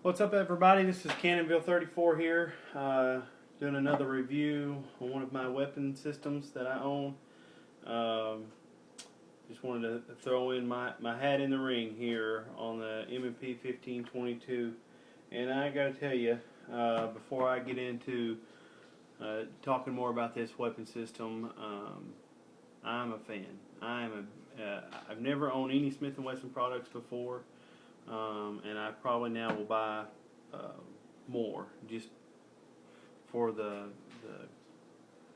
What's up, everybody? This is Cannonville 34 here, doing another review on one of my weapon systems that I own. Just wanted to throw in my hat in the ring here on the M&P 1522, and I got to tell you, before I get into talking more about this weapon system, I'm a fan. I've never owned any Smith & Wesson products before. And I probably now will buy more, just for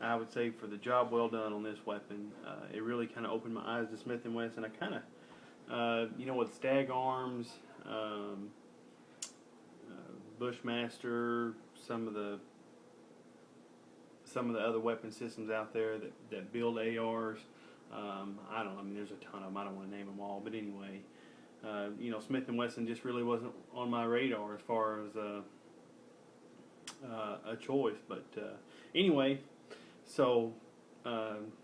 I would say for the job well done on this weapon. It really kind of opened my eyes to Smith & Wesson. I kind of, with Stag Arms, Bushmaster, some of the other weapon systems out there that build ARs. I don't know. I mean, there's a ton of them. I don't want to name them all, but anyway. Smith & Wesson just really wasn't on my radar as far as a choice. But anyway, so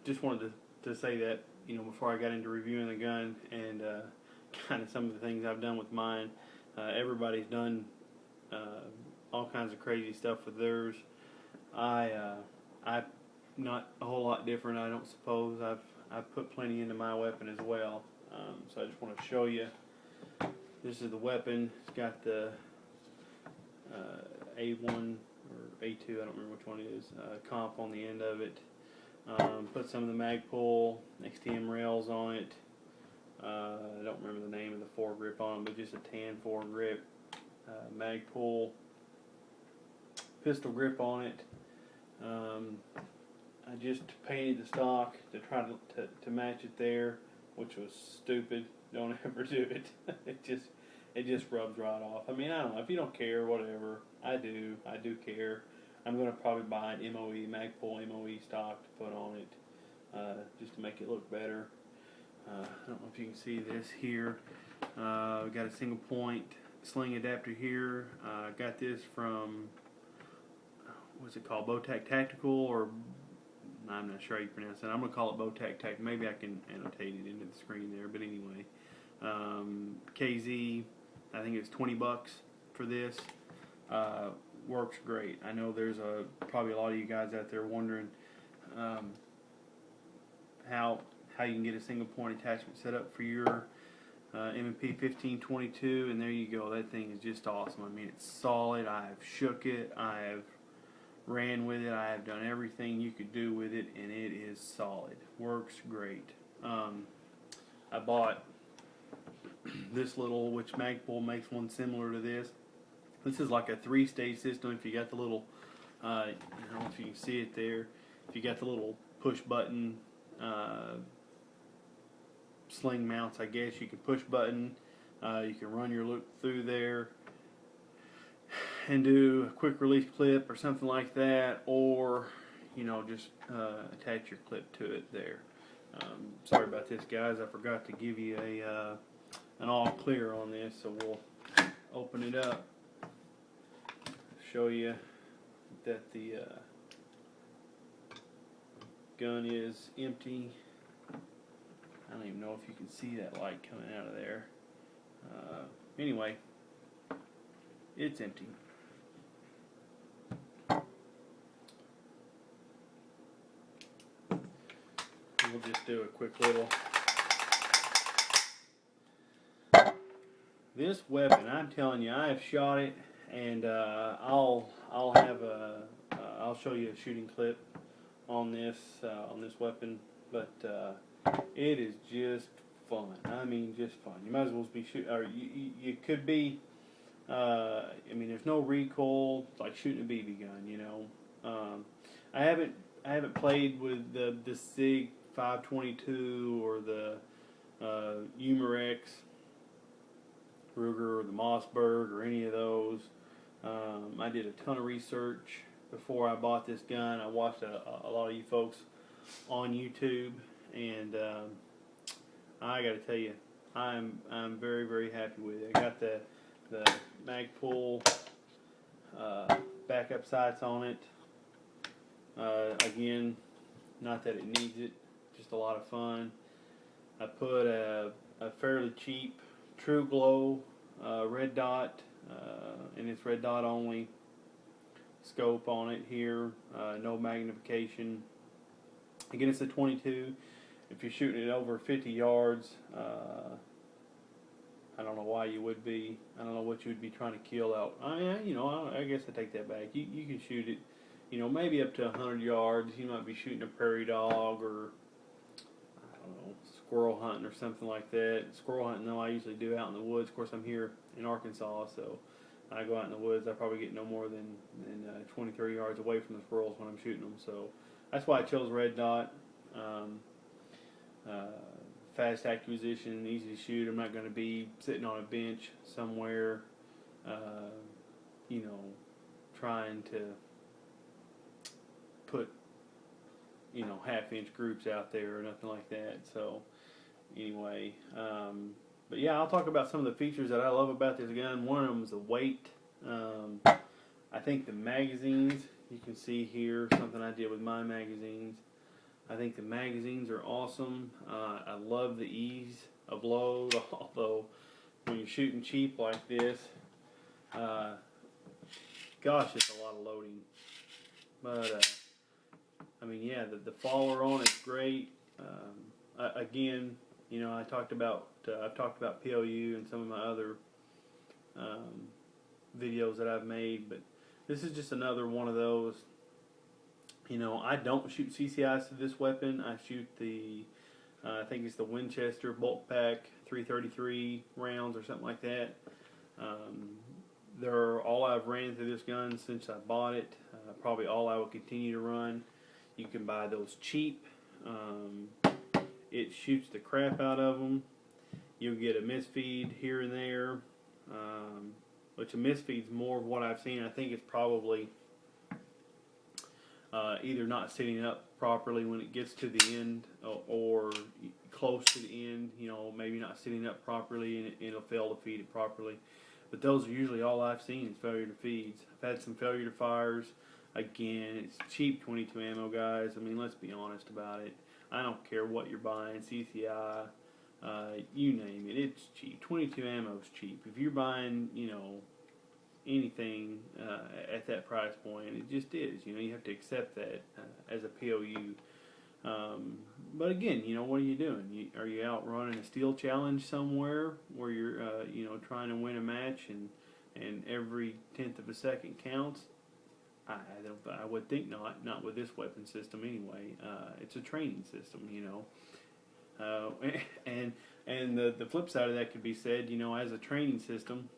just wanted to say that, before I got into reviewing the gun and kind of some of the things I've done with mine. Everybody's done all kinds of crazy stuff with theirs. I'm not a whole lot different, I don't suppose. I've put plenty into my weapon as well. So I just want to show you. This is the weapon. It's got the A1 or A2, I don't remember which one it is, comp on the end of it. Put some of the Magpul XTM rails on it. I don't remember the name of the foregrip on it, but just a tan foregrip. Magpul pistol grip on it. I just painted the stock to try to match it there, which was stupid. Don't ever do it. It just rubs right off. I mean, I don't know. If you don't care, whatever. I do care. I'm going to probably buy an MOE, Magpul MOE stock to put on it, just to make it look better. I don't know if you can see this here. We got a single point sling adapter here. Got this from, what's it called, Bowtac Tactical, or I'm not sure how you pronounce it. I'm going to call it Bowtac Tactical. Maybe I can annotate it into the screen there, but anyway. KZ, I think it's $20 for this. Works great. I know there's probably a lot of you guys out there wondering how you can get a single point attachment set up for your M&P 1522, and there you go. That thing is just awesome. I mean, it's solid. I've shook it. I've ran with it. I have done everything you could do with it, and it is solid. Works great. I bought this little, which Magpul makes one similar to this. This is like a 3-stage system. If you got the little, I don't know if you can see it there. If you got the little push button sling mounts, I guess you can push button. You can run your loop through there and do a quick release clip or something like that, or just attach your clip to it there. Sorry about this, guys. I forgot to give you an all clear on this, so we'll open it up, show you that the gun is empty. I don't even know if you can see that light coming out of there. Anyway, it's empty. We'll just do a quick little. This weapon, I'm telling you, I have shot it, and I'll show you a shooting clip on this weapon. But it is just fun. I mean, just fun. You might as well be shooting, or you could be. I mean, there's no recoil. It's like shooting a BB gun. I haven't played with the SIG 522 or the Umarex Ruger or the Mossberg or any of those. I did a ton of research before I bought this gun. I watched a lot of you folks on YouTube, and I got to tell you, I'm very, very happy with it. I got the Magpul backup sights on it. Again, not that it needs it, just a lot of fun. I put a fairly cheap True Glow red dot and it's red dot only. Scope on it here, no magnification. Again, it's a 22. If you're shooting it over 50 yards, I don't know why you would be. I don't know what you would be trying to kill out. I guess I take that back. You can shoot it, maybe up to 100 yards. You might be shooting a prairie dog or, I don't know, squirrel hunting or something like that. Squirrel hunting, though, I usually do out in the woods. Of course, I'm here in Arkansas, so I go out in the woods. I probably get no more than 20, 30 yards away from the squirrels when I'm shooting them. So that's why I chose red dot. Fast acquisition, easy to shoot. I'm not going to be sitting on a bench somewhere, trying to put, half-inch groups out there or nothing like that. So, anyway, but yeah, I'll talk about some of the features that I love about this gun. One of them is the weight. I think the magazines, you can see here, something I did with my magazines. I think the magazines are awesome. I love the ease of load, although when you're shooting cheap like this, gosh, it's a lot of loading. But, the faller on it's great. Again, I've talked about PLU and some of my other videos that I've made, but this is just another one of those. I don't shoot CCIs to this weapon. I shoot I think it's the Winchester Bolt Pack 333 rounds or something like that. They're all I've ran through this gun since I bought it. Probably all I will continue to run. You can buy those cheap. It shoots the crap out of them. You'll get a misfeed here and there, which a misfeed's more of what I've seen. I think it's probably either not sitting up properly when it gets to the end, or close to the end, maybe not sitting up properly and it'll fail to feed it properly. But those are usually all I've seen is failure to feeds. I've had some failure to fires. Again, it's cheap 22 ammo, guys. I mean, let's be honest about it. I don't care what you're buying, CCI, you name it, it's cheap. 22 ammo is cheap. If you're buying, anything at that price point, it just is. You have to accept that as a POU. But again, what are you doing? Are you out running a steel challenge somewhere where you're, trying to win a match and every tenth of a second counts? I would think not with this weapon system anyway. It's a training system, and the flip side of that could be said, as a training system,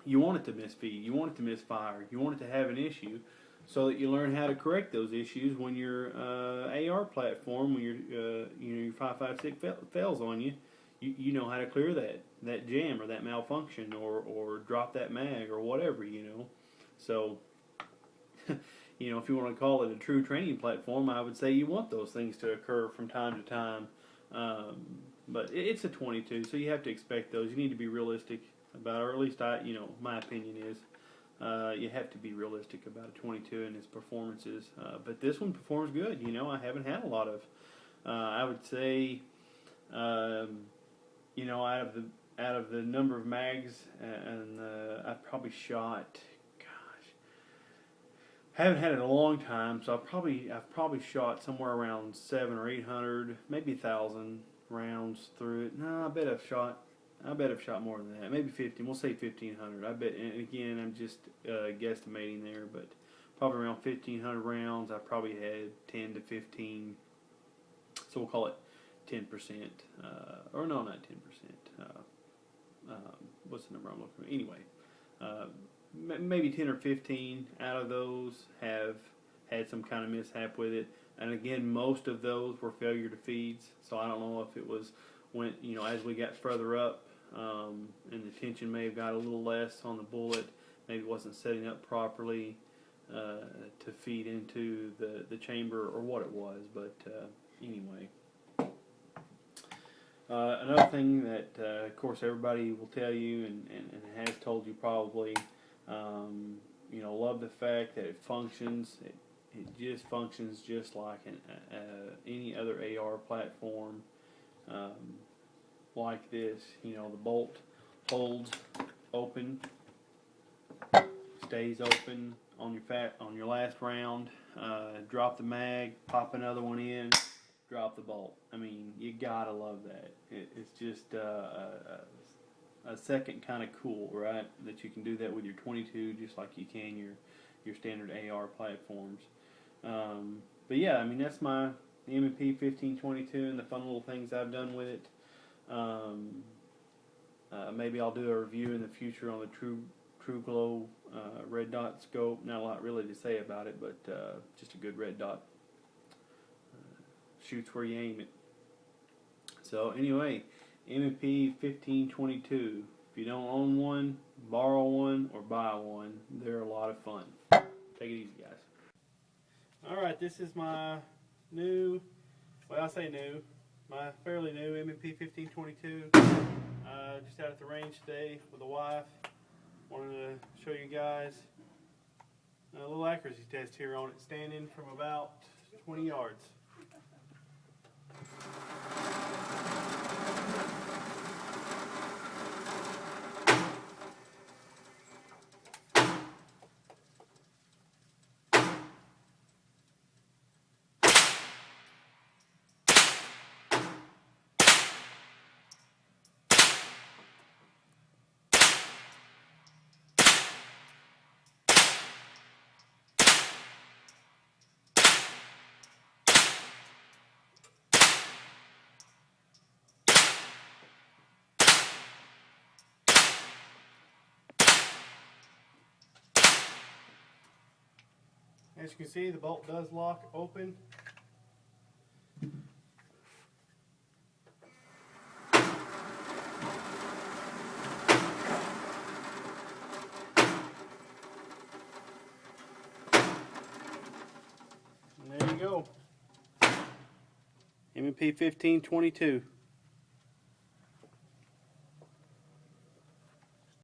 you want it to misfeed, you want it to misfire, you want it to have an issue, so that you learn how to correct those issues when your AR platform, when your 5.56 fails on you. You know how to clear that jam or that malfunction or drop that mag or whatever, So, if you want to call it a true training platform, I would say you want those things to occur from time to time. But it's a 22, so you have to expect those. You need to be realistic about it, or at least my opinion is you have to be realistic about a 22 and its performances. But this one performs good. I haven't had a lot of, I would say, out of the number of mags, and I've probably shot, haven't had it in a long time, so I've probably shot somewhere around 700 or 800, maybe 1,000 rounds through it. No, I bet I've shot more than that. Maybe 15. We'll say 1,500. I bet. And again, I'm just guesstimating there, but probably around 1,500 rounds. I probably had 10 to 15. So we'll call it 10%. Or no, not 10%. What's the number I'm looking for? Anyway. Maybe 10 or 15 out of those have had some kind of mishap with it. And again, most of those were failure to feeds. So I don't know if it was when, as we got further up, and the tension may have got a little less on the bullet. Maybe it wasn't setting up properly to feed into the chamber or what it was. But anyway. Another thing that, of course, everybody will tell you and has told you probably, love the fact that it functions. It just functions just like any other AR platform like this. The bolt holds open stays open on your last round. Drop the mag, pop another one in, drop the bolt. I mean, you gotta love that. It's just a second kind of cool, right? That you can do that with your 22 just like you can your standard AR platforms. But yeah, I mean, that's my M&P 1522 and the fun little things I've done with it. Maybe I'll do a review in the future on the True Glow red dot scope. Not a lot really to say about it, but just a good red dot. Shoots where you aim it. So anyway, M&P 1522. If you don't own one, borrow one or buy one. They're a lot of fun. Take it easy, guys. Alright, this is my new, well, I say new, my fairly new M&P 1522. Just out at the range today with the wife. Wanted to show you guys a little accuracy test here on it, standing from about 20 yards. As you can see, the bolt does lock open. And there you go. M&P 1522.